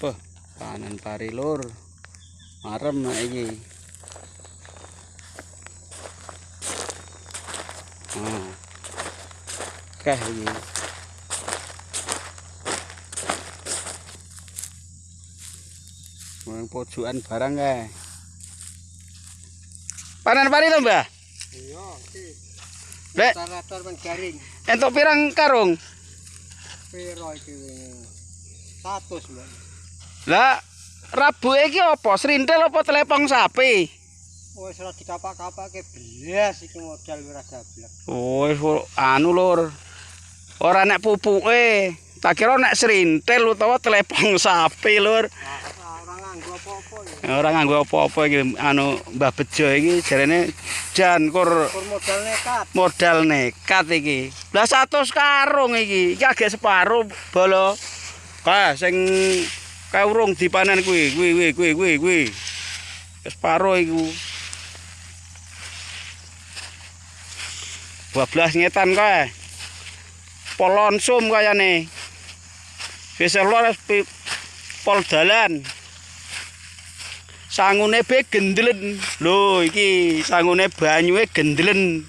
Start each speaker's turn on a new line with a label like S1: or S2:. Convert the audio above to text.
S1: Beh, panen pari lur. Marem iki. Keh iki. Nang pojokan barang kae. Panen pari to, Mbah?
S2: Iya, iki.
S1: Lek
S2: Rata-rata men garing.
S1: entuk pirang karung?
S2: Piro iki wingi? 100, Mbak.
S1: Lah, Rabu iki apa? Srintil apa telepong sapi?
S2: Wis ora dikapak-kapake blas iki modal ora gablek.
S1: Oh, anu lur. Ora nek pupuke. Tak kira nek srintil utawa telepong sapi lur.
S2: Ora nganggo apa-apa ya.
S1: Ora nganggo apa-apa iki anu Mbah Bejo iki jarene jan kur
S2: Modal nekat.
S1: modal nekat iki. Lah 100 karung iki. Iki agek separo bolo. Ka sing kae urung dipanen kuwi. Separo iku. 12 ngetan kae. Polonsum kayane. Wis lor pol dalan. Sangune be gendlen. Lho iki sangune banyuwe gendlen.